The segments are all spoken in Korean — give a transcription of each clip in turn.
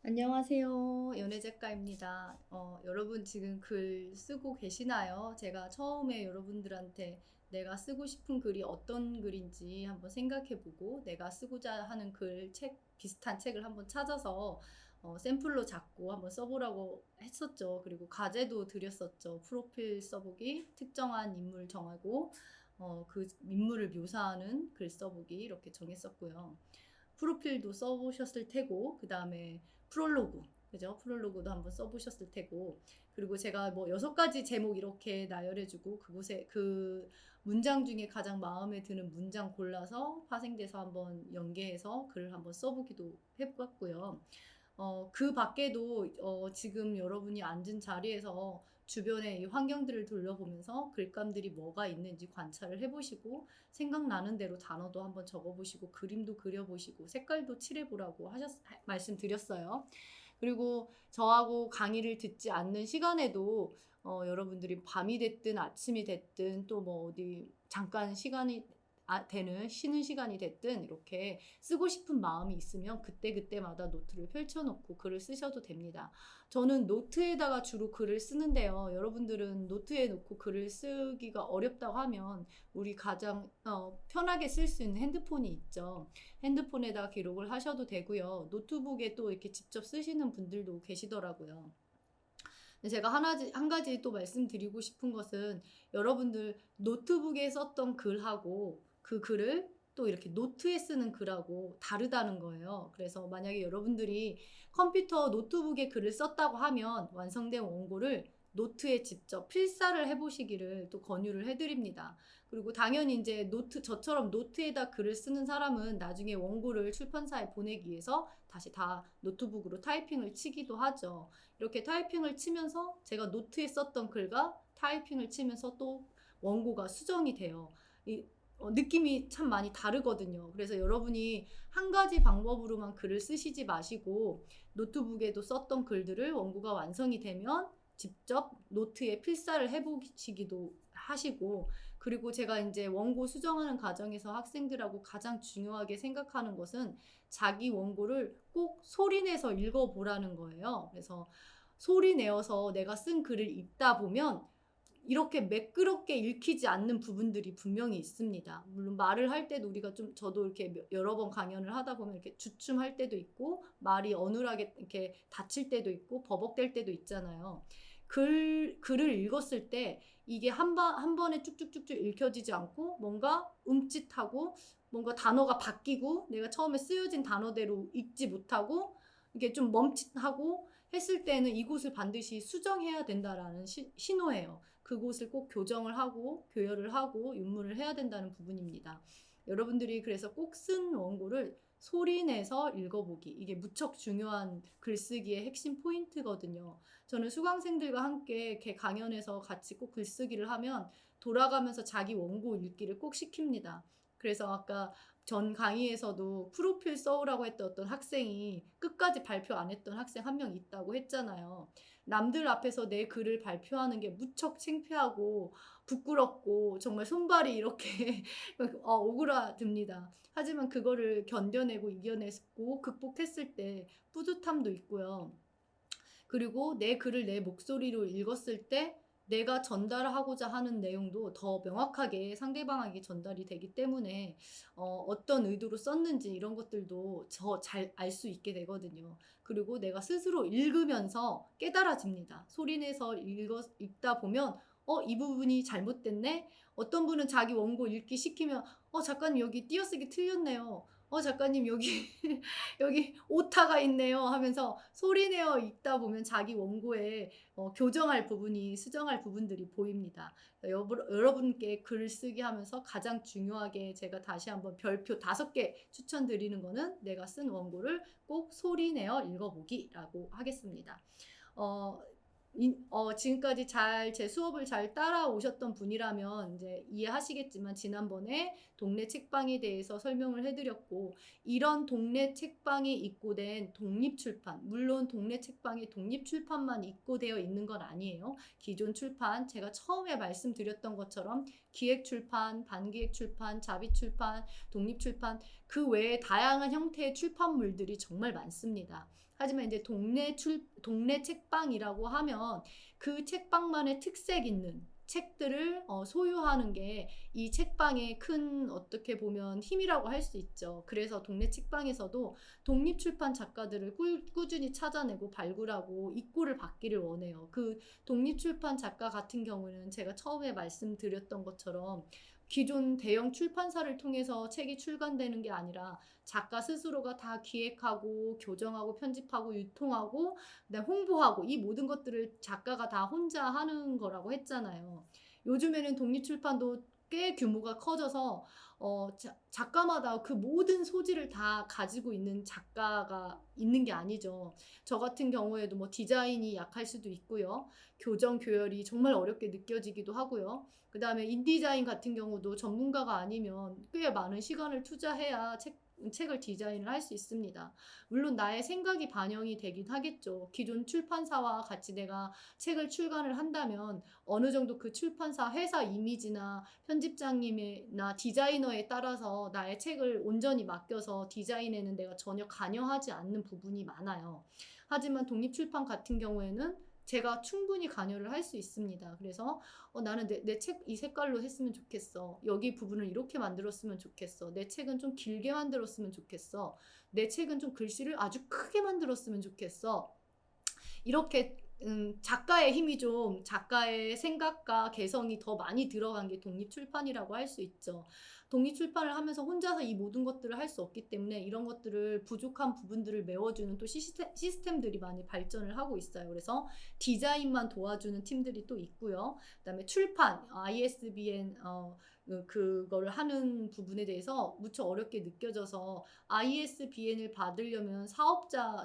안녕하세요. 연애 작가입니다. 여러분 지금 글 쓰고 계시나요? 제가 처음에 여러분들한테 내가 쓰고 싶은 글이 어떤 글인지 한번 생각해보고 내가 쓰고자 하는 비슷한 책을 한번 찾아서 샘플로 잡고 한번 써보라고 했었죠. 그리고 과제도 드렸었죠. 프로필 써보기, 특정한 인물 정하고 그 인물을 묘사하는 글 써보기 이렇게 정했었고요. 프로필도 써보셨을 테고, 그 다음에 프롤로그, 그죠? 프롤로그도 한번 써보셨을 테고, 그리고 제가 뭐 6가지 제목 이렇게 나열해주고, 그곳에 그 문장 중에 가장 마음에 드는 문장 골라서 파생돼서 한번 연계해서 글을 한번 써보기도 해봤고요. 그 밖에도 지금 여러분이 앉은 자리에서 주변의 이 환경들을 둘러보면서 글감들이 뭐가 있는지 관찰을 해보시고 생각나는 대로 단어도 한번 적어보시고 그림도 그려보시고 색깔도 칠해보라고 말씀드렸어요. 그리고 저하고 강의를 듣지 않는 시간에도 여러분들이 밤이 됐든 아침이 됐든 또 뭐 어디 잠깐 시간이 되는 쉬는 시간이 됐든 이렇게 쓰고 싶은 마음이 있으면 그때그때마다 노트를 펼쳐놓고 글을 쓰셔도 됩니다. 저는 노트에다가 주로 글을 쓰는데요. 여러분들은 노트에 놓고 글을 쓰기가 어렵다고 하면 우리 가장 편하게 쓸 수 있는 핸드폰이 있죠. 핸드폰에다 기록을 하셔도 되고요. 노트북에 또 이렇게 직접 쓰시는 분들도 계시더라고요. 제가 한 가지 또 말씀드리고 싶은 것은 여러분들 노트북에 썼던 글하고 그 글을 또 이렇게 노트에 쓰는 글하고 다르다는 거예요. 그래서 만약에 여러분들이 컴퓨터 노트북에 글을 썼다고 하면 완성된 원고를 노트에 직접 필사를 해보시기를 또 권유를 해드립니다. 그리고 당연히 이제 저처럼 노트에다 글을 쓰는 사람은 나중에 원고를 출판사에 보내기 위해서 다시 다 노트북으로 타이핑을 치기도 하죠. 이렇게 타이핑을 치면서 제가 노트에 썼던 글과 타이핑을 치면서 또 원고가 수정이 돼요. 느낌이 참 많이 다르거든요. 그래서 여러분이 한 가지 방법으로만 글을 쓰시지 마시고 노트북에도 썼던 글들을 원고가 완성이 되면 직접 노트에 필사를 해보시기도 하시고, 그리고 제가 이제 원고 수정하는 과정에서 학생들하고 가장 중요하게 생각하는 것은 자기 원고를 꼭 소리내서 읽어보라는 거예요. 그래서 소리 내어서 내가 쓴 글을 읽다 보면 이렇게 매끄럽게 읽히지 않는 부분들이 분명히 있습니다. 물론 말을 할 때도 저도 이렇게 여러 번 강연을 하다 보면 이렇게 주춤할 때도 있고 말이 어눌하게 이렇게 닫힐 때도 있고 버벅댈 때도 있잖아요. 글을 읽었을 때 이게 한 번에 쭉쭉쭉쭉 읽혀지지 않고 뭔가 움찔하고 뭔가 단어가 바뀌고 내가 처음에 쓰여진 단어대로 읽지 못하고 이게 좀 멈칫하고 했을 때는 이곳을 반드시 수정해야 된다라는 신호예요. 그곳을 꼭 교정을 하고 교열을 하고 윤문을 해야 된다는 부분입니다. 여러분들이 그래서 꼭 쓴 원고를 소리내서 읽어보기, 이게 무척 중요한 글쓰기의 핵심 포인트거든요. 저는 수강생들과 함께 이렇게 강연에서 같이 꼭 글쓰기를 하면 돌아가면서 자기 원고 읽기를 꼭 시킵니다. 그래서 아까 전 강의에서도 프로필 써오라고 했던 어떤 학생이 끝까지 발표 안 했던 학생 한 명 있다고 했잖아요. 남들 앞에서 내 글을 발표하는 게 무척 창피하고 부끄럽고 정말 손발이 이렇게 오그라듭니다. 하지만 그거를 견뎌내고 이겨냈고 극복했을 때 뿌듯함도 있고요. 그리고 내 글을 내 목소리로 읽었을 때 내가 전달하고자 하는 내용도 더 명확하게 상대방에게 전달이 되기 때문에 어떤 의도로 썼는지 이런 것들도 더 잘 알 수 있게 되거든요. 그리고 내가 스스로 읽으면서 깨달아집니다. 소리내서 읽다 보면 이 부분이 잘못됐네? 어떤 분은 자기 원고 읽기 시키면 작가님 여기 띄어쓰기 틀렸네요. 작가님 여기 여기 오타가 있네요 하면서 소리내어 읽다 보면 자기 원고에 교정할 부분이 수정할 부분들이 보입니다. 여러분께 글쓰기 하면서 가장 중요하게 제가 다시 한번 별표 5개 추천드리는 거는 내가 쓴 원고를 꼭 소리내어 읽어보기라고 하겠습니다. 지금까지 제 수업을 잘 따라오셨던 분이라면 이제 이해하시겠지만 지난번에 동네 책방에 대해서 설명을 해드렸고, 이런 동네 책방이 입고된 독립출판, 물론 동네 책방에 독립출판만 입고되어 있는 건 아니에요. 기존 출판, 제가 처음에 말씀드렸던 것처럼 기획출판, 반기획출판, 자비출판, 독립출판, 그 외에 다양한 형태의 출판물들이 정말 많습니다. 하지만 이제 동네 책방이라고 하면 그 책방만의 특색 있는 책들을 소유하는 게 이 책방의 큰 어떻게 보면 힘이라고 할 수 있죠. 그래서 동네 책방에서도 독립출판 작가들을 꾸준히 찾아내고 발굴하고 입고를 받기를 원해요. 그 독립출판 작가 같은 경우는 제가 처음에 말씀드렸던 것처럼 기존 대형 출판사를 통해서 책이 출간되는 게 아니라 작가 스스로가 다 기획하고 교정하고 편집하고 유통하고 그다음에 홍보하고 이 모든 것들을 작가가 다 혼자 하는 거라고 했잖아요. 요즘에는 독립출판도 꽤 규모가 커져서 작가마다 그 모든 소질을 다 가지고 있는 작가가 있는 게 아니죠. 저 같은 경우에도 뭐 디자인이 약할 수도 있고요. 교정 교열이 정말 어렵게 느껴지기도 하고요. 그다음에 인디자인 같은 경우도 전문가가 아니면 꽤 많은 시간을 투자해야 책을 디자인을 할 수 있습니다. 물론 나의 생각이 반영이 되긴 하겠죠. 기존 출판사와 같이 내가 책을 출간을 한다면 어느 정도 그 출판사 회사 이미지나 편집장님이나 디자이너에 따라서 나의 책을 온전히 맡겨서 디자인에는 내가 전혀 관여하지 않는 부분이 많아요. 하지만 독립출판 같은 경우에는 제가 충분히 관여를 할 수 있습니다. 그래서 나는 내 책 이 색깔로 했으면 좋겠어. 여기 부분을 이렇게 만들었으면 좋겠어. 내 책은 좀 길게 만들었으면 좋겠어. 내 책은 좀 글씨를 아주 크게 만들었으면 좋겠어. 이렇게 작가의 힘이 좀 작가의 생각과 개성이 더 많이 들어간 게 독립출판이라고 할 수 있죠. 독립출판을 하면서 혼자서 이 모든 것들을 할 수 없기 때문에 이런 것들을 부족한 부분들을 메워주는 또 시스템들이 많이 발전을 하고 있어요. 그래서 디자인만 도와주는 팀들이 또 있고요. 그다음에 출판, ISBN 그거를 하는 부분에 대해서 무척 어렵게 느껴져서 ISBN을 받으려면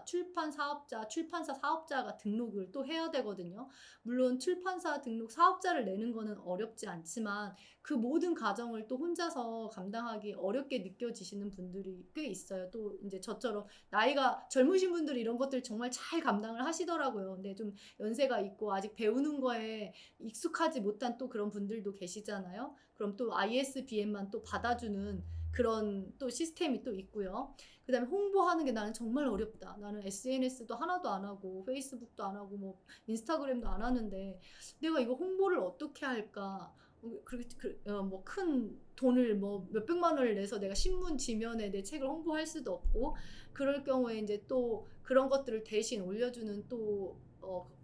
출판사 사업자가 등록을 또 해야 되거든요. 물론 출판사 등록 사업자를 내는 거는 어렵지 않지만 그 모든 과정을 또 혼자서 감당하기 어렵게 느껴지시는 분들이 꽤 있어요. 또 이제 저처럼 나이가 젊으신 분들이 이런 것들 정말 잘 감당을 하시더라고요. 근데 좀 연세가 있고 아직 배우는 거에 익숙하지 못한 또 그런 분들도 계시잖아요. 그럼 또 ISBN만 또 받아주는 그런 또 시스템이 또 있고요. 그다음에 홍보하는 게 나는 정말 어렵다. 나는 SNS도 하나도 안 하고 페이스북도 안 하고 뭐 인스타그램도 안 하는데 내가 이거 홍보를 어떻게 할까? 뭐 큰 돈을 뭐 몇백만 원을 내서 내가 신문 지면에 내 책을 홍보할 수도 없고 그럴 경우에 이제 또 그런 것들을 대신 올려주는 또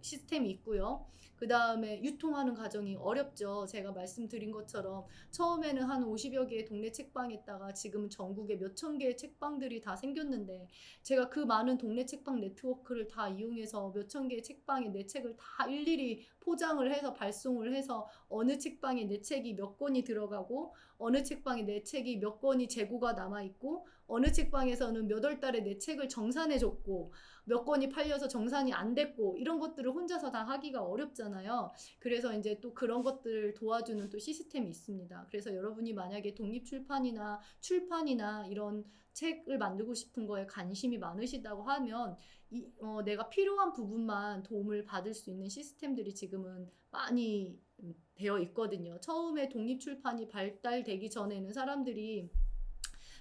시스템이 있고요. 그 다음에 유통하는 과정이 어렵죠. 제가 말씀드린 것처럼 처음에는 한 50여 개의 동네 책방에다가 지금은 전국에 몇천 개의 책방들이 다 생겼는데 제가 그 많은 동네 책방 네트워크를 다 이용해서 몇천 개의 책방에 내 책을 다 일일이 포장을 해서 발송을 해서 어느 책방에 내 책이 몇 권이 들어가고 어느 책방에 내 책이 몇 권이 재고가 남아있고 어느 책방에서는 몇 월 달에 내 책을 정산해줬고 몇 권이 팔려서 정산이 안 됐고 이런 것들을 혼자서 다 하기가 어렵잖아요. 그래서 이제 또 그런 것들을 도와주는 또 시스템이 있습니다. 그래서 여러분이 만약에 출판이나 이런 책을 만들고 싶은 거에 관심이 많으시다고 하면 내가 필요한 부분만 도움을 받을 수 있는 시스템들이 지금은 많이 되어 있거든요. 처음에 독립출판이 발달되기 전에는 사람들이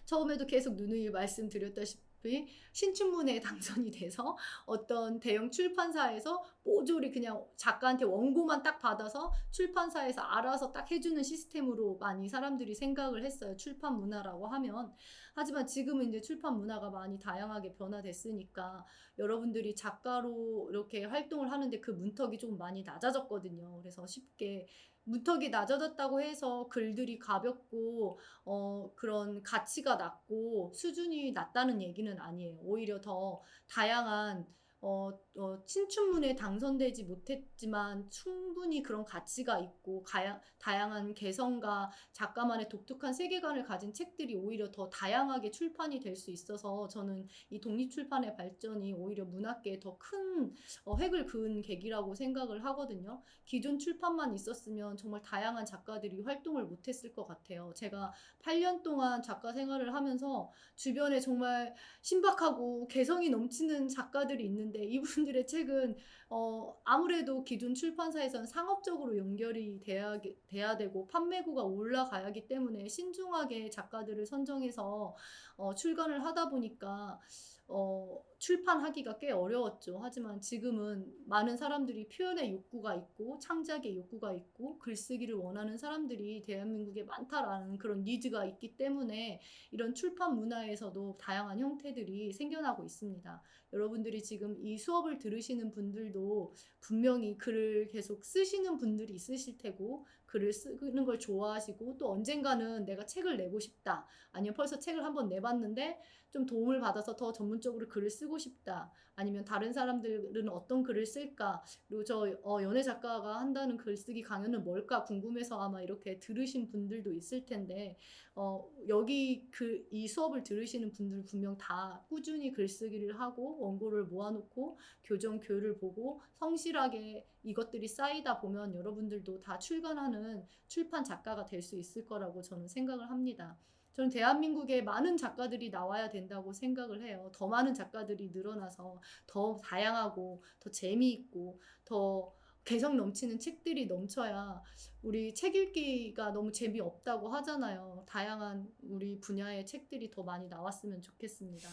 처음에도 계속 누누이 말씀드렸다시피 신춘문예에 당선이 돼서 어떤 대형 출판사에서 모조리 그냥 작가한테 원고만 딱 받아서 출판사에서 알아서 딱 해주는 시스템으로 많이 사람들이 생각을 했어요. 출판 문화라고 하면. 하지만 지금은 이제 출판 문화가 많이 다양하게 변화됐으니까 여러분들이 작가로 이렇게 활동을 하는데 그 문턱이 좀 많이 낮아졌거든요. 그래서 쉽게 문턱이 낮아졌다고 해서 글들이 가볍고 그런 가치가 낮고 수준이 낮다는 얘기는 아니에요. 오히려 더 다양한 신춘문예에 당선되지 못했지만 충분히 그런 가치가 있고 다양한 개성과 작가만의 독특한 세계관을 가진 책들이 오히려 더 다양하게 출판이 될 수 있어서 저는 이 독립출판의 발전이 오히려 문학계에 더 큰 획을 그은 계기라고 생각을 하거든요. 기존 출판만 있었으면 정말 다양한 작가들이 활동을 못했을 것 같아요. 제가 8년 동안 작가 생활을 하면서 주변에 정말 신박하고 개성이 넘치는 작가들이 있는데 이분들의 책은 아무래도 기존 출판사에서는 상업적으로 연결이 돼야 되고 판매고가 올라가야 하기 때문에 신중하게 작가들을 선정해서 출간을 하다 보니까 출판하기가 꽤 어려웠죠. 하지만 지금은 많은 사람들이 표현의 욕구가 있고 창작의 욕구가 있고 글쓰기를 원하는 사람들이 대한민국에 많다라는 그런 니즈가 있기 때문에 이런 출판 문화에서도 다양한 형태들이 생겨나고 있습니다. 여러분들이 지금 이 수업을 들으시는 분들도 분명히 글을 계속 쓰시는 분들이 있으실 테고 글을 쓰는 걸 좋아하시고 또 언젠가는 내가 책을 내고 싶다. 아니면 벌써 책을 한번 내봤는데 좀 도움을 받아서 더 전문적으로 글을 쓰고 싶다. 아니면 다른 사람들은 어떤 글을 쓸까? 그리고 저 연애 작가가 한다는 글쓰기 강연은 뭘까 궁금해서 아마 이렇게 들으신 분들도 있을 텐데 여기 이 수업을 들으시는 분들 분명 다 꾸준히 글쓰기를 하고 원고를 모아놓고 교정교를 보고 성실하게 이것들이 쌓이다 보면 여러분들도 다 출간하는 출판 작가가 될 수 있을 거라고 저는 생각을 합니다. 저는 대한민국에 많은 작가들이 나와야 된다고 생각을 해요. 더 많은 작가들이 늘어나서 더 다양하고 더 재미있고 더 개성 넘치는 책들이 넘쳐야 우리 책 읽기가 너무 재미없다고 하잖아요. 다양한 우리 분야의 책들이 더 많이 나왔으면 좋겠습니다.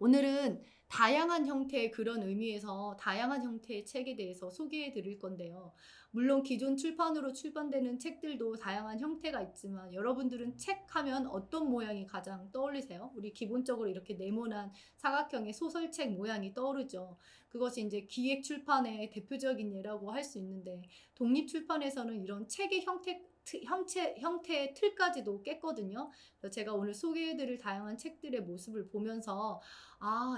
오늘은 다양한 형태의 그런 의미에서 다양한 형태의 책에 대해서 소개해 드릴 건데요. 물론 기존 출판으로 출판되는 책들도 다양한 형태가 있지만 여러분들은 책 하면 어떤 모양이 가장 떠올리세요? 우리 기본적으로 이렇게 네모난 사각형의 소설책 모양이 떠오르죠. 그것이 이제 기획 출판의 대표적인 예라고 할 수 있는데 독립 출판에서는 이런 책의 형태의 틀까지도 깼거든요. 그래서 제가 오늘 소개해드릴 다양한 책들의 모습을 보면서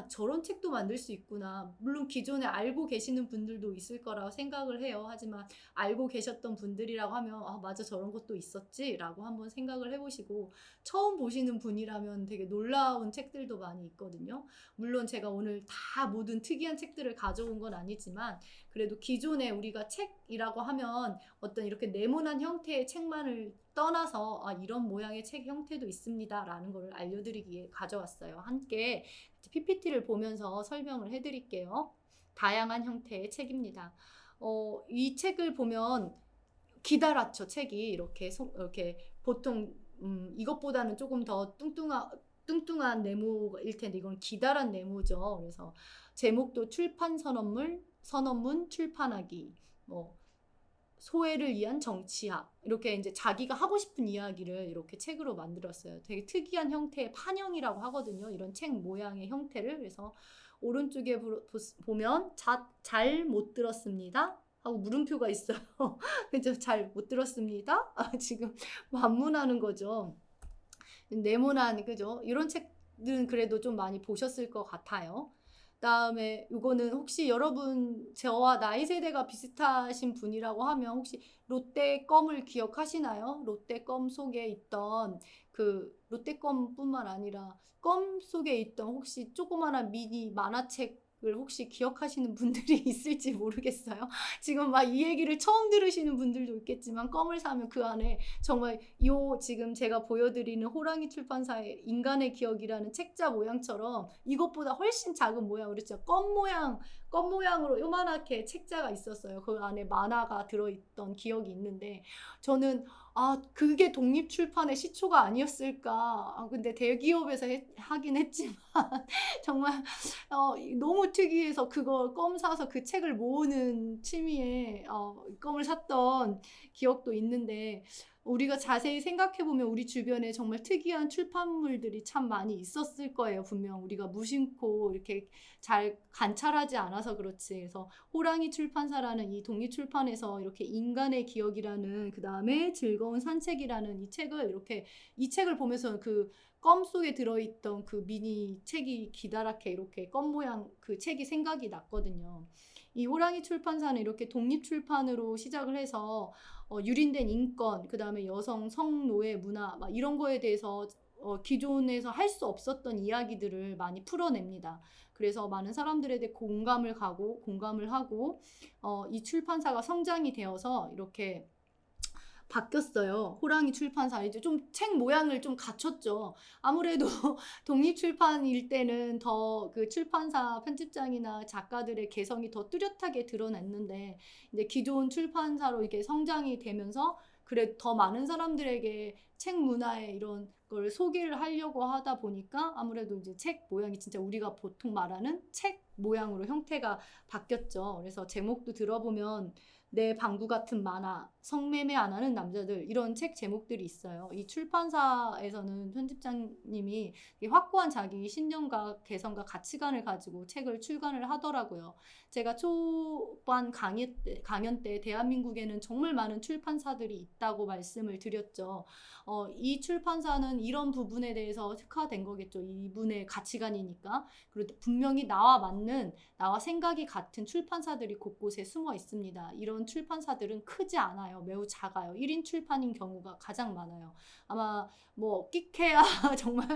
저런 책도 만들 수 있구나. 물론 기존에 알고 계시는 분들도 있을 거라고 생각을 해요. 하지만 알고 계셨던 분들이라고 하면 맞아 저런 것도 있었지 라고 한번 생각을 해보시고 처음 보시는 분이라면 되게 놀라운 책들도 많이 있거든요. 물론 제가 오늘 다 모든 특이한 책들을 가져온 건 아니지만 그래도 기존에 우리가 책이라고 하면 어떤 이렇게 네모난 형태의 책만을 떠나서 이런 모양의 책 형태도 있습니다 라는 걸 알려드리기에 가져왔어요. 함께 PPT를 보면서 설명을 해드릴게요. 다양한 형태의 책입니다. 이 책을 보면 기다랗죠. 책이 이렇게 보통 이것보다는 조금 더 뚱뚱한 네모일 텐데 이건 기다란 네모죠. 그래서 제목도 출판 선언문 출판하기, 소외를 위한 정치학 이렇게 이제 자기가 하고 싶은 이야기를 이렇게 책으로 만들었어요. 되게 특이한 형태의 판형이라고 하거든요. 이런 책 모양의 형태를. 그래서 오른쪽에 보면 잘 못 들었습니다 하고 물음표가 있어요. 그죠? 잘 못 들었습니다. 지금 반문하는 거죠. 네모난 그죠? 이런 책들은 그래도 좀 많이 보셨을 것 같아요. 다음에 이거는 혹시 여러분 저와 나이 세대가 비슷하신 분이라고 하면 혹시 롯데껌을 기억하시나요? 롯데껌 속에 있던 그 롯데껌뿐만 아니라 껌 속에 있던 혹시 조그마한 미니 만화책을 혹시 기억하시는 분들이 있을지 모르겠어요. 지금 막 이 얘기를 처음 들으시는 분들도 있겠지만 껌을 사면 그 안에 정말 지금 제가 보여드리는 호랑이 출판사의 인간의 기억이라는 책자 모양처럼 이것보다 훨씬 작은 모양으로 진짜 껌 모양으로 요만하게 책자가 있었어요. 그 안에 만화가 들어있던 기억이 있는데 저는 그게 독립출판의 시초가 아니었을까. 근데 대기업에서 하긴 했지만 정말 너무 특이해서 그거 껌 사서 그 책을 모으는 취미에 껌을 샀던 기억도 있는데 우리가 자세히 생각해보면 우리 주변에 정말 특이한 출판물들이 참 많이 있었을 거예요. 분명 우리가 무심코 이렇게 잘 관찰하지 않아서 그렇지. 그래서 호랑이 출판사라는 이 독립출판에서 이렇게 인간의 기억이라는 그 다음에 즐거운 산책이라는 이 책을 보면서 그 껌 속에 들어있던 그 미니 책이 기다랗게 이렇게 껌 모양 그 책이 생각이 났거든요. 이 호랑이 출판사는 이렇게 독립출판으로 시작을 해서 유린된 인권, 그 다음에 여성 성노예 문화 막 이런 거에 대해서 기존에서 할 수 없었던 이야기들을 많이 풀어냅니다. 그래서 많은 사람들에 공감을 하고 이 출판사가 성장이 되어서 이렇게 바뀌었어요. 호랑이 출판사 이제 좀 책 모양을 좀 갖췄죠. 아무래도 독립 출판일 때는 더 그 출판사 편집장이나 작가들의 개성이 더 뚜렷하게 드러났는데 이제 기존 출판사로 이렇게 성장이 되면서 그래 더 많은 사람들에게 책 문화의 이런 걸 소개를 하려고 하다 보니까 아무래도 이제 책 모양이 진짜 우리가 보통 말하는 책 모양으로 형태가 바뀌었죠. 그래서 제목도 들어보면 내 방구 같은 만화, 성매매 안 하는 남자들 이런 책 제목들이 있어요. 이 출판사에서는 편집장님이 확고한 자기 신념과 개성과 가치관을 가지고 책을 출간을 하더라고요. 제가 초반 강연 때 대한민국에는 정말 많은 출판사들이 있다고 말씀을 드렸죠. 이 출판사는 이런 부분에 대해서 특화된 거겠죠. 이분의 가치관이니까. 그리고 분명히 나와 맞는, 나와 생각이 같은 출판사들이 곳곳에 숨어 있습니다. 이런 출판사들은 크지 않아요. 매우 작아요. 1인 출판인 경우가 가장 많아요. 아마 뭐 끼케야 정말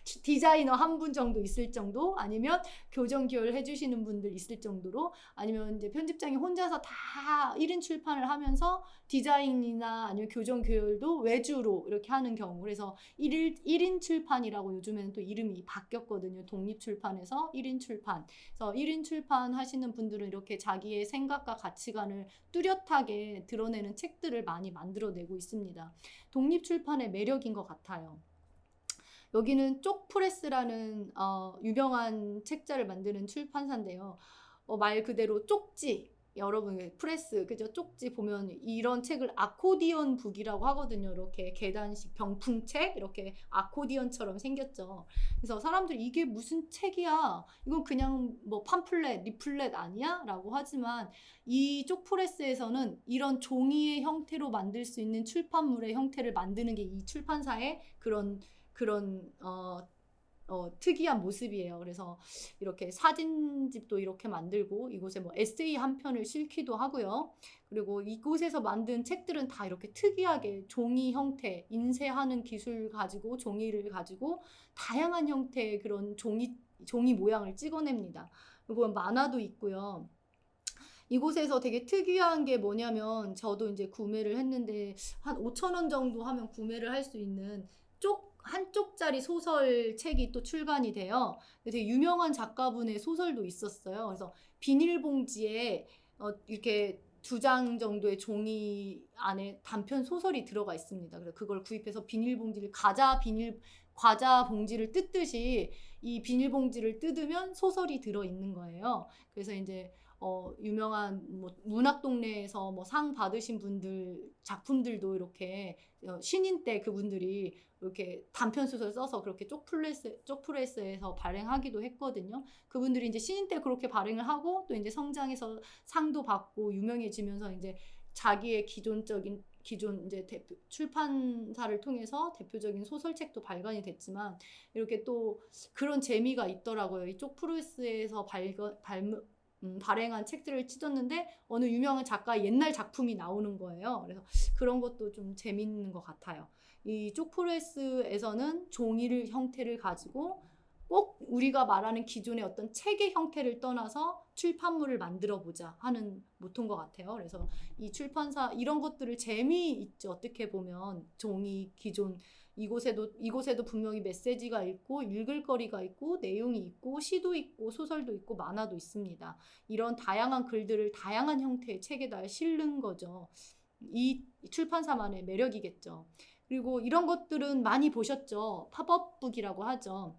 디자이너 한 분 정도 있을 정도, 아니면 교정 교열 해주시는 분들 있을 정도로, 아니면 이제 편집장이 혼자서 다 1인 출판을 하면서 디자인이나 아니면 교정 교열도 외주로 이렇게 하는 경우. 그래서 1인 출판이라고 요즘에는 또 이름이 바뀌었거든요. 독립 출판에서 1인 출판. 그래서 1인 출판 하시는 분들은 이렇게 자기의 생각과 가치관을 뚜렷하게 드러내는 책들을 많이 만들어내고 있습니다. 독립 출판의 매력인 것 같아요. 여기는 쪽프레스라는 유명한 책자를 만드는 출판사인데요. 말 그대로 쪽지, 여러분 프레스 그죠? 쪽지 보면 이런 책을 아코디언 북이라고 하거든요. 이렇게 계단식 병풍책 이렇게 아코디언처럼 생겼죠. 그래서 사람들이 이게 무슨 책이야? 이건 그냥 뭐 팜플렛, 리플렛 아니야? 라고 하지만 이 쪽프레스에서는 이런 종이의 형태로 만들 수 있는 출판물의 형태를 만드는 게 이 출판사의 그런 특이한 모습이에요. 그래서 이렇게 사진집도 이렇게 만들고 이곳에 뭐 에세이 한 편을 싣기도 하고요. 그리고 이곳에서 만든 책들은 다 이렇게 특이하게 종이 형태, 인쇄하는 기술 가지고 종이를 가지고 다양한 형태의 그런 종이 모양을 찍어냅니다. 그리고 만화도 있고요. 이곳에서 되게 특이한 게 뭐냐면 저도 이제 구매를 했는데 한 5,000원 정도 하면 구매를 할 수 있는 한 쪽짜리 소설책이 또 출간이 돼요. 되게 유명한 작가분의 소설도 있었어요. 그래서 비닐봉지에 이렇게 2장 정도의 종이 안에 단편 소설이 들어가 있습니다. 그래서 그걸 구입해서 비닐봉지를 과자 봉지를 뜯듯이 이 비닐봉지를 뜯으면 소설이 들어 있는 거예요. 그래서 이제 유명한 뭐 문학동네에서 뭐 상 받으신 분들 작품들도 이렇게 신인 때 그분들이 이렇게 단편 소설 써서 그렇게 쪽프레스에서 발행하기도 했거든요. 그분들이 이제 신인 때 그렇게 발행을 하고 또 이제 성장해서 상도 받고 유명해지면서 이제 자기의 기존 이제 출판사를 통해서 대표적인 소설책도 발간이 됐지만 이렇게 또 그런 재미가 있더라고요. 이 쪽프레스에서 발행한 책들을 찢었는데 어느 유명한 작가의 옛날 작품이 나오는 거예요. 그래서 그런 것도 좀 재밌는 것 같아요. 이 쪽프레스에서는 종이를 형태를 가지고 꼭 우리가 말하는 기존의 어떤 책의 형태를 떠나서 출판물을 만들어 보자 하는 모토인 것 같아요. 그래서 이 출판사 이런 것들을 재미있죠. 어떻게 보면 종이 기존 이곳에도 분명히 메시지가 있고 읽을 거리가 있고 내용이 있고 시도 있고 소설도 있고 만화도 있습니다. 이런 다양한 글들을 다양한 형태의 책에다 실는 거죠. 이 출판사만의 매력이겠죠. 그리고 이런 것들은 많이 보셨죠. 팝업북이라고 하죠.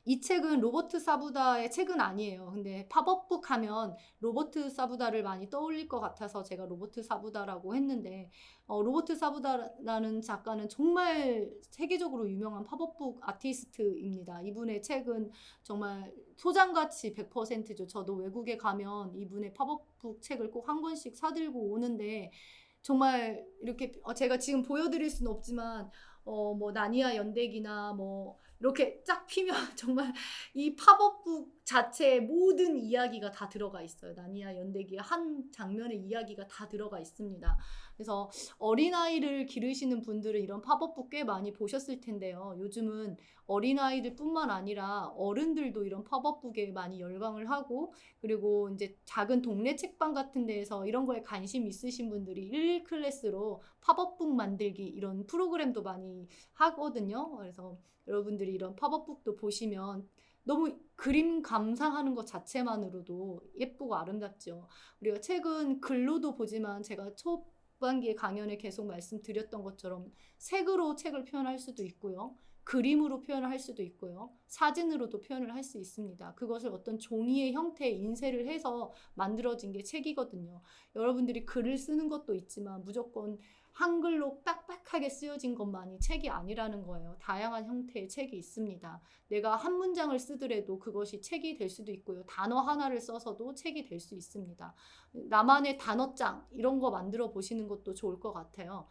이 책은 로버트 사부다의 책은 아니에요. 근데 팝업북 하면 로버트 사부다를 많이 떠올릴 것 같아서 제가 로버트 사부다라고 했는데 로버트 사부다라는 작가는 정말 세계적으로 유명한 팝업북 아티스트입니다. 이분의 책은 정말 소장가치 100%죠. 저도 외국에 가면 이분의 팝업북 책을 꼭 한 권씩 사들고 오는데 정말 이렇게 제가 지금 보여드릴 수는 없지만 뭐 나니아 연대기나 뭐 이렇게 쫙 피면 정말 이 팝업북 자체에 모든 이야기가 다 들어가 있어요. 나니아 연대기의 한 장면의 이야기가 다 들어가 있습니다. 그래서 어린아이를 기르시는 분들은 이런 팝업북 꽤 많이 보셨을 텐데요. 요즘은 어린아이들 뿐만 아니라 어른들도 이런 팝업북에 많이 열광을 하고, 그리고 이제 작은 동네 책방 같은 데에서 이런 거에 관심 있으신 분들이 11 클래스로 팝업북 만들기 이런 프로그램도 많이 하거든요. 그래서 여러분들이 이런 팝업북도 보시면 너무 그림 감상하는 것 자체만으로도 예쁘고 아름답죠. 우리가 책은 글로도 보지만 제가 초반기에 강연에 계속 말씀드렸던 것처럼 색으로 책을 표현할 수도 있고요. 그림으로 표현을 할 수도 있고요. 사진으로도 표현을 할 수 있습니다. 그것을 어떤 종이의 형태에 인쇄를 해서 만들어진 게 책이거든요. 여러분들이 글을 쓰는 것도 있지만 무조건 한글로 빡빡하게 쓰여진 것만이 책이 아니라는 거예요. 다양한 형태의 책이 있습니다. 내가 한 문장을 쓰더라도 그것이 책이 될 수도 있고요. 단어 하나를 써서도 책이 될 수 있습니다. 나만의 단어장 이런 거 만들어 보시는 것도 좋을 것 같아요.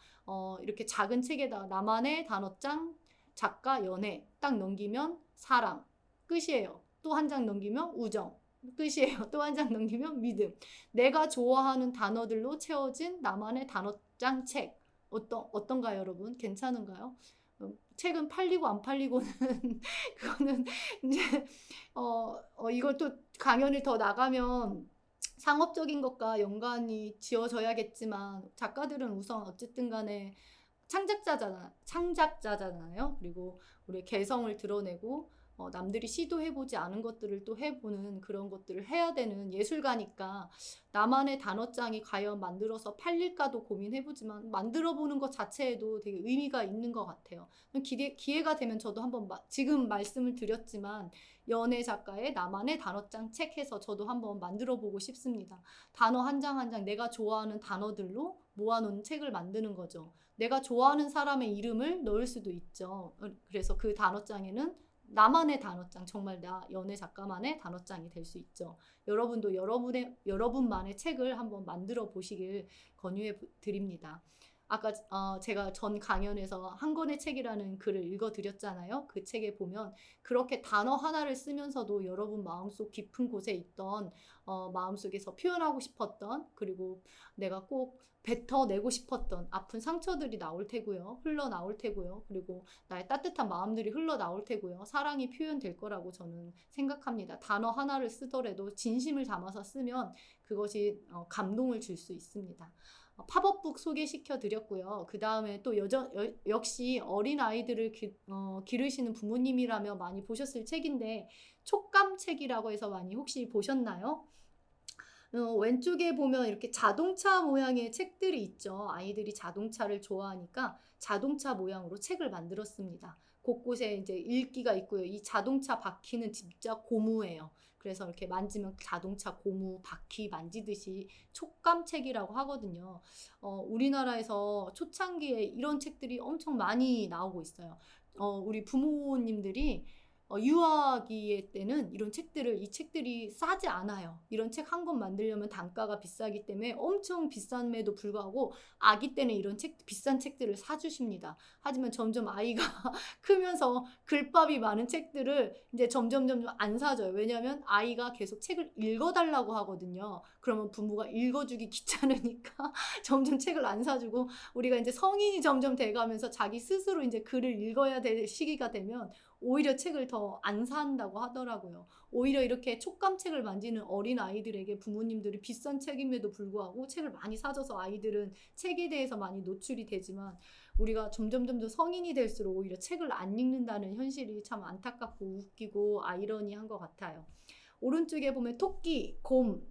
이렇게 작은 책에다가 나만의 단어장, 작가, 연애 딱 넘기면 사랑 끝이에요. 또 한 장 넘기면 우정 끝이에요. 또 한 장 넘기면 믿음. 내가 좋아하는 단어들로 채워진 나만의 단어장 책. 어떤가요, 여러분? 괜찮은가요? 책은 팔리고 안 팔리고는 그거는 이제 이걸 또 강연을 더 나가면 상업적인 것과 연관이 지어져야겠지만 작가들은 우선 어쨌든 간에 창작자잖아요. 그리고 우리의 개성을 드러내고 남들이 시도해보지 않은 것들을 또 해보는 그런 것들을 해야 되는 예술가니까 나만의 단어장이 과연 만들어서 팔릴까도 고민해보지만 만들어보는 것 자체에도 되게 의미가 있는 것 같아요. 기회가 되면 저도 한번 지금 말씀을 드렸지만 연애 작가의 나만의 단어장 책 해서 저도 한번 만들어보고 싶습니다. 단어 한 장 한 장 내가 좋아하는 단어들로 모아놓은 책을 만드는 거죠. 내가 좋아하는 사람의 이름을 넣을 수도 있죠. 그래서 그 단어장에는 나만의 단어장, 정말 나 연애 작가만의 단어장이 될 수 있죠. 여러분도 여러분만의 책을 한번 만들어 보시길 권유해 드립니다. 아까 제가 전 강연에서 한 권의 책이라는 글을 읽어드렸잖아요. 그 책에 보면 그렇게 단어 하나를 쓰면서도 여러분 마음속 깊은 곳에 있던 마음속에서 표현하고 싶었던, 그리고 내가 꼭 뱉어내고 싶었던 아픈 상처들이 나올 테고요. 흘러나올 테고요. 그리고 나의 따뜻한 마음들이 흘러나올 테고요. 사랑이 표현될 거라고 저는 생각합니다. 단어 하나를 쓰더라도 진심을 담아서 쓰면 그것이 감동을 줄 수 있습니다. 팝업북 소개시켜 드렸고요. 그 다음에 또 역시 어린아이들을 기르시는 부모님이라면 많이 보셨을 책인데 촉감책이라고 해서 많이 혹시 보셨나요? 왼쪽에 보면 이렇게 자동차 모양의 책들이 있죠. 아이들이 자동차를 좋아하니까 자동차 모양으로 책을 만들었습니다. 곳곳에 이제 읽기가 있고요. 이 자동차 바퀴는 진짜 고무예요. 그래서 이렇게 만지면 자동차 고무 바퀴 만지듯이 촉감책이라고 하거든요. 우리나라에서 초창기에 이런 책들이 엄청 많이 나오고 있어요. 우리 부모님들이 유아기 때는 이 책들이 싸지 않아요. 이런 책 한 권 만들려면 단가가 비싸기 때문에 엄청 비싼에도 불구하고 아기 때는 이런 비싼 책들을 사주십니다. 하지만 점점 아이가 크면서 글밥이 많은 책들을 이제 점점 안 사줘요. 왜냐하면 아이가 계속 책을 읽어달라고 하거든요. 그러면 부모가 읽어주기 귀찮으니까 점점 책을 안 사주고, 우리가 이제 성인이 점점 돼가면서 자기 스스로 이제 글을 읽어야 될 시기가 되면 오히려 책을 더 안 산다고 하더라고요. 오히려 이렇게 촉감책을 만지는 어린 아이들에게 부모님들이 비싼 책임에도 불구하고 책을 많이 사줘서 아이들은 책에 대해서 많이 노출이 되지만, 우리가 점점 성인이 될수록 오히려 책을 안 읽는다는 현실이 참 안타깝고 웃기고 아이러니한 것 같아요. 오른쪽에 보면 토끼, 곰,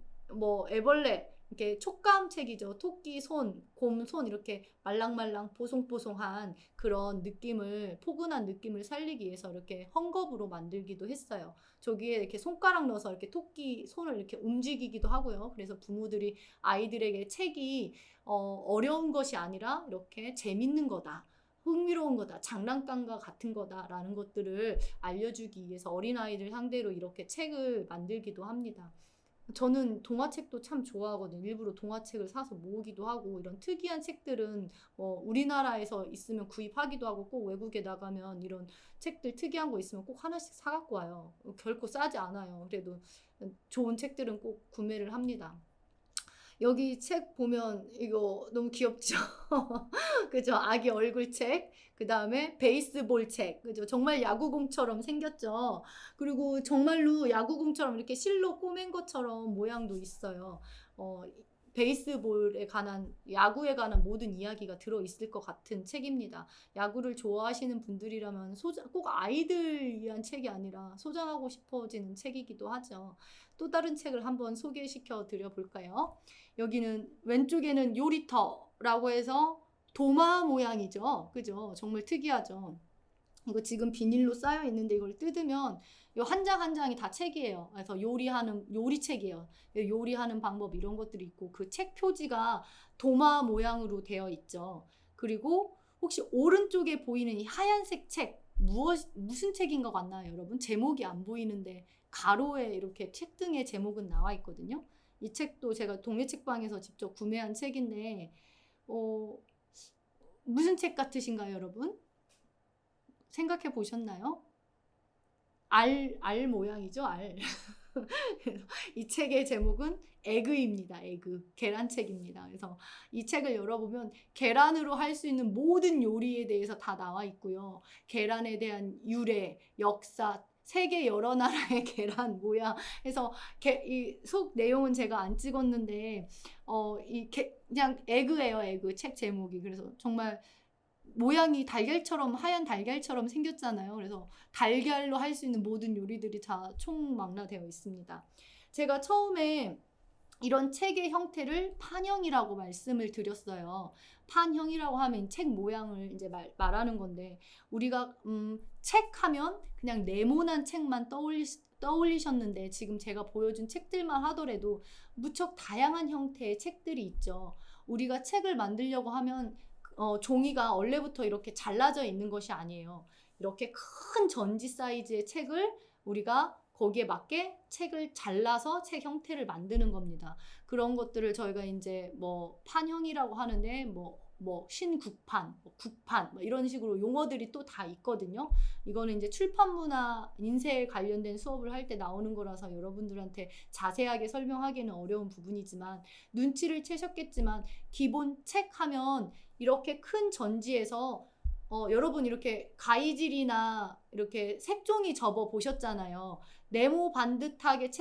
애벌레 이렇게 촉감책이죠. 토끼 손, 곰 손 이렇게 말랑말랑 보송보송한 그런 느낌을, 포근한 느낌을 살리기 위해서 이렇게 헝겊으로 만들기도 했어요. 저기에 이렇게 손가락 넣어서 이렇게 토끼 손을 이렇게 움직이기도 하고요. 그래서 부모들이 아이들에게 책이 어려운 것이 아니라 이렇게 재밌는 거다, 흥미로운 거다, 장난감과 같은 거다라는 것들을 알려주기 위해서 어린아이들 상대로 이렇게 책을 만들기도 합니다. 저는 동화책도 참 좋아하거든요. 일부러 동화책을 사서 모으기도 하고 이런 특이한 책들은 우리나라에서 있으면 구입하기도 하고 꼭 외국에 나가면 이런 책들 특이한 거 있으면 꼭 하나씩 사갖고 와요. 결코 싸지 않아요. 그래도 좋은 책들은 꼭 구매를 합니다. 여기 책 보면 이거 너무 귀엽죠? 그죠? 아기 얼굴 책. 그 다음에 베이스볼 책. 그죠? 정말 야구공처럼 생겼죠? 그리고 정말로 야구공처럼 이렇게 실로 꼬맨 것처럼 모양도 있어요. 어, 베이스볼에 관한, 야구에 관한 모든 이야기가 들어있을 것 같은 책입니다. 야구를 좋아하시는 분들이라면 꼭 아이들 위한 책이 아니라 소장하고 싶어지는 책이기도 하죠. 또 다른 책을 한번 소개시켜 드려 볼까요? 여기는 왼쪽에는 요리터라고 해서 도마 모양이죠. 그죠? 정말 특이하죠. 이거 지금 비닐로 쌓여 있는데 이걸 뜯으면 이 한 장 한 장이 다 책이에요. 그래서 요리책이에요. 요리하는 방법 이런 것들이 있고 그 책 표지가 도마 모양으로 되어 있죠. 그리고 혹시 오른쪽에 보이는 이 하얀색 책 무슨 책인 것 같나요, 여러분? 제목이 안 보이는데 가로에 이렇게 책등의 제목은 나와 있거든요. 이 책도 제가 동네책방에서 직접 구매한 책인데 무슨 책 같으신가요, 여러분? 생각해 보셨나요? 알 모양이죠, 알. 이 책의 제목은 에그입니다. 에그. 계란책입니다. 그래서 이 책을 열어보면 계란으로 할 수 있는 모든 요리에 대해서 다 나와 있고요. 계란에 대한 유래, 역사, 세계 여러 나라의 계란 모양 해서 이 속 내용은 제가 안 찍었는데 그냥 에그예요. 에그 책 제목이. 그래서 정말 모양이 달걀처럼 하얀 달걀처럼 생겼잖아요. 그래서 달걀로 할 수 있는 모든 요리들이 다 총망라되어 있습니다. 제가 처음에 이런 책의 형태를 판형이라고 말씀을 드렸어요. 판형이라고 하면 책 모양을 이제 말하는 건데 우리가 책 하면 그냥 네모난 책만 떠올리셨는데 지금 제가 보여준 책들만 하더라도 무척 다양한 형태의 책들이 있죠. 우리가 책을 만들려고 하면 종이가 원래부터 이렇게 잘라져 있는 것이 아니에요. 이렇게 큰 전지 사이즈의 책을 우리가 거기에 맞게 책을 잘라서 책 형태를 만드는 겁니다. 그런 것들을 저희가 이제 판형이라고 하는데 신국판, 국판 이런 식으로 용어들이 또 다 있거든요. 이거는 이제 출판문화 인쇄에 관련된 수업을 할 때 나오는 거라서 여러분들한테 자세하게 설명하기는 어려운 부분이지만 눈치를 채셨겠지만 기본 책 하면 이렇게 큰 전지에서 여러분 이렇게 가위질이나 이렇게 색종이 접어 보셨잖아요. 네모 반듯하게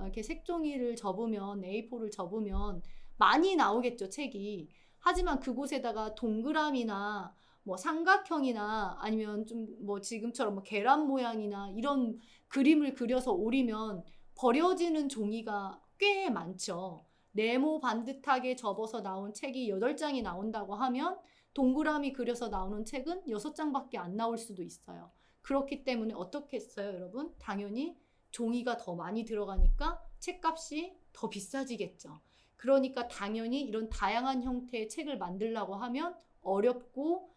이렇게 색종이를 접으면 A4를 접으면 많이 나오겠죠, 책이. 하지만 그곳에다가 동그라미나 삼각형이나 아니면 좀 지금처럼 계란 모양이나 이런 그림을 그려서 오리면 버려지는 종이가 꽤 많죠. 네모 반듯하게 접어서 나온 책이 8장이 나온다고 하면 동그라미 그려서 나오는 책은 6장밖에 안 나올 수도 있어요. 그렇기 때문에 어떻게 했어요, 여러분? 당연히 종이가 더 많이 들어가니까 책값이 더 비싸지겠죠. 그러니까 당연히 이런 다양한 형태의 책을 만들려고 하면 어렵고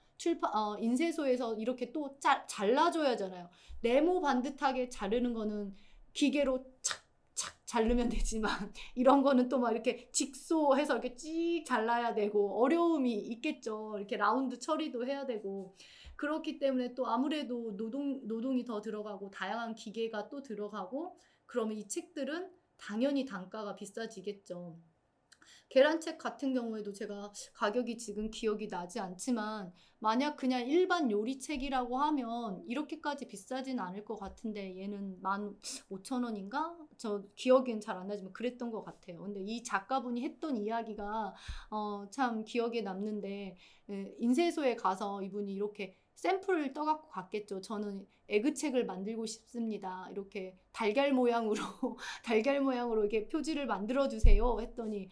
인쇄소에서 이렇게 또 잘라줘야 하잖아요. 네모 반듯하게 자르는 거는 기계로 착착 자르면 되지만 이런 거는 또 막 이렇게 직소해서 이렇게 찍 잘라야 되고 어려움이 있겠죠. 이렇게 라운드 처리도 해야 되고 그렇기 때문에 또 아무래도 노동이 더 들어가고 다양한 기계가 또 들어가고 그러면 이 책들은 당연히 단가가 비싸지겠죠. 계란책 같은 경우에도 제가 가격이 지금 기억이 나지 않지만 만약 그냥 일반 요리책이라고 하면 이렇게까지 비싸진 않을 것 같은데 얘는 15,000원인가? 저 기억은 잘 안 나지만 그랬던 것 같아요. 근데 이 작가분이 했던 이야기가 참 기억에 남는데 인쇄소에 가서 이분이 이렇게 샘플을 떠갖고 갔겠죠. 저는 에그책을 만들고 싶습니다. 이렇게 달걀 모양으로 이렇게 표지를 만들어 주세요. 했더니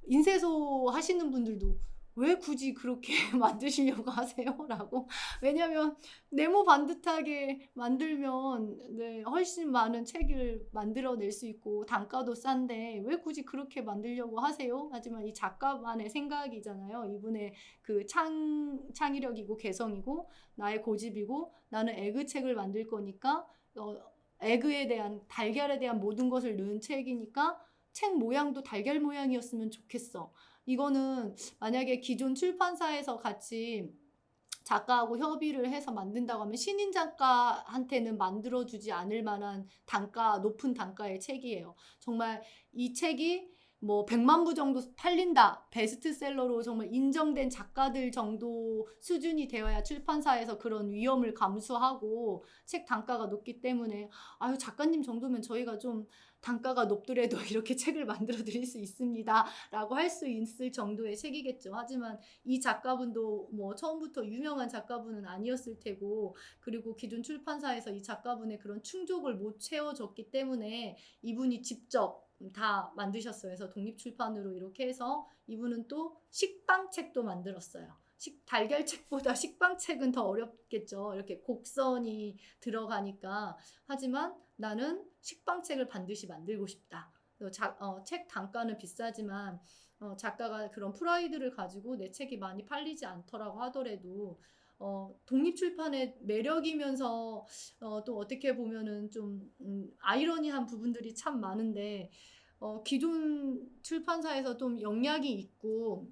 인쇄소 하시는 분들도 왜 굳이 그렇게 만드시려고 하세요? 라고. 왜냐면 네모 반듯하게 만들면 훨씬 많은 책을 만들어낼 수 있고 단가도 싼데 왜 굳이 그렇게 만들려고 하세요? 하지만 이 작가만의 생각이잖아요. 이분의 그 창의력이고 개성이고 나의 고집이고 나는 에그책을 만들 거니까 에그에 대한 달걀에 대한 모든 것을 넣은 책이니까 책 모양도 달걀 모양이었으면 좋겠어. 이거는 만약에 기존 출판사에서 같이 작가하고 협의를 해서 만든다고 하면 신인 작가한테는 만들어주지 않을 만한 높은 단가의 책이에요. 정말 이 책이 뭐 100만 부 정도 팔린다. 베스트셀러로 정말 인정된 작가들 정도 수준이 되어야 출판사에서 그런 위험을 감수하고 책 단가가 높기 때문에 아유 작가님 정도면 저희가 좀 단가가 높더라도 이렇게 책을 만들어 드릴 수 있습니다. 라고 할 수 있을 정도의 책이겠죠. 하지만 이 작가분도 뭐 처음부터 유명한 작가분은 아니었을 테고 그리고 기존 출판사에서 이 작가분의 그런 충족을 못 채워줬기 때문에 이분이 직접 다 만드셨어요. 그래서 독립출판으로 이렇게 해서 이분은 또 식빵책도 만들었어요. 달걀책보다 식빵책은 더 어렵겠죠. 이렇게 곡선이 들어가니까. 하지만 나는 식빵책을 반드시 만들고 싶다. 책 단가는 비싸지만 작가가 그런 프라이드를 가지고 내 책이 많이 팔리지 않더라고 하더라도 독립출판의 매력이면서 또 어떻게 보면은 좀 아이러니한 부분들이 참 많은데 기존 출판사에서 좀 영향이 있고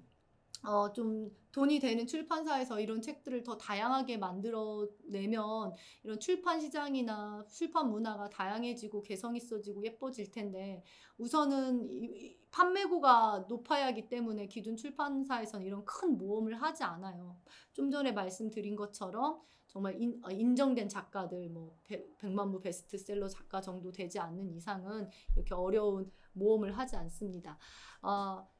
좀 돈이 되는 출판사에서 이런 책들을 더 다양하게 만들어내면 이런 출판 시장이나 출판 문화가 다양해지고 개성 있어지고 예뻐질 텐데 우선은 판매고가 높아야 하기 때문에 기존 출판사에서는 이런 큰 모험을 하지 않아요. 좀 전에 말씀드린 것처럼 정말 인정된 작가들 뭐 100만 부 베스트셀러 작가 정도 되지 않는 이상은 이렇게 어려운 모험을 하지 않습니다.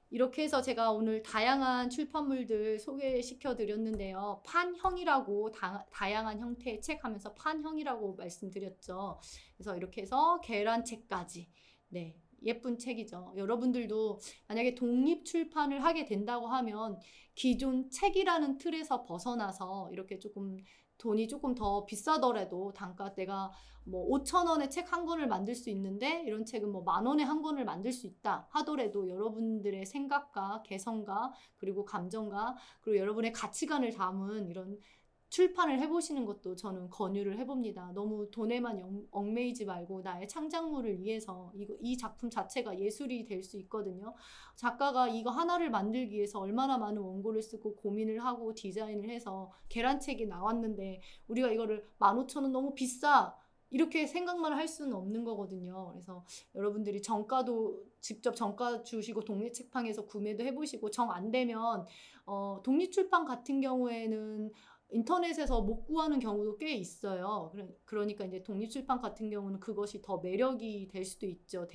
이렇게 해서 제가 오늘 다양한 출판물들 소개시켜 드렸는데요. 판형이라고 다양한 형태의 책 하면서 판형이라고 말씀드렸죠. 그래서 이렇게 해서 계란책까지 네. 예쁜 책이죠. 여러분들도 만약에 독립 출판을 하게 된다고 하면 기존 책이라는 틀에서 벗어나서 이렇게 돈이 조금 더 비싸더라도 단가 내가 뭐 5,000원에 책 한 권을 만들 수 있는데 이런 책은 뭐 10,000원에 한 권을 만들 수 있다 하더라도 여러분들의 생각과 개성과 그리고 감정과 그리고 여러분의 가치관을 담은 이런 출판을 해보시는 것도 저는 권유를 해봅니다. 너무 돈에만 얽매이지 말고 나의 창작물을 위해서 이 작품 자체가 예술이 될 수 있거든요. 작가가 이거 하나를 만들기 위해서 얼마나 많은 원고를 쓰고 고민을 하고 디자인을 해서 계란책이 나왔는데 우리가 이거를 15,000원 너무 비싸 이렇게 생각만 할 수는 없는 거거든요. 그래서 여러분들이 직접 정가 주시고 독립책방에서 구매도 해보시고 정 안 되면 독립출판 같은 경우에는 인터넷에서 못 구하는 경우도 꽤 있어요. 그러니까 이제 독립출판 같은 경우는 그것이 더 매력이 될 수도 있죠.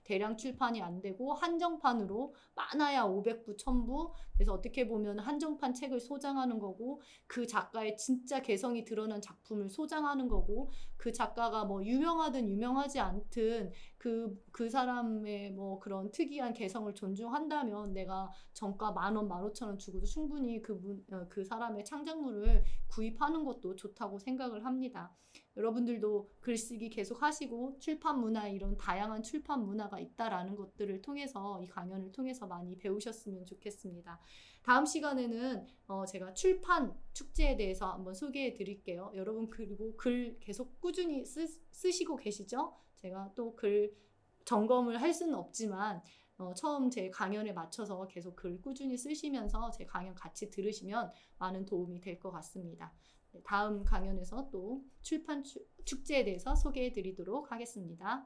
대량 출판이 안 되고 한정판으로 많아야 500부, 1000부. 그래서 어떻게 보면 한정판 책을 소장하는 거고 그 작가의 진짜 개성이 드러난 작품을 소장하는 거고 그 작가가 뭐 유명하든 유명하지 않든 그 사람의 뭐 그런 특이한 개성을 존중한다면 내가 정가 10,000원, 15,000원 주고도 충분히 그 사람의 창작물을 구입하는 것도 좋다고 생각을 합니다. 여러분들도 글쓰기 계속 하시고 출판 문화 이런 다양한 출판 문화가 있다라는 것들을 통해서 이 강연을 통해서 많이 배우셨으면 좋겠습니다. 다음 시간에는 제가 출판 축제에 대해서 한번 소개해 드릴게요. 여러분 그리고 글 계속 꾸준히 쓰시고 계시죠? 제가 또 글 점검을 할 수는 없지만 처음 제 강연에 맞춰서 계속 글 꾸준히 쓰시면서 제 강연 같이 들으시면 많은 도움이 될 것 같습니다. 다음 강연에서 또 출판 축제에 대해서 소개해 드리도록 하겠습니다.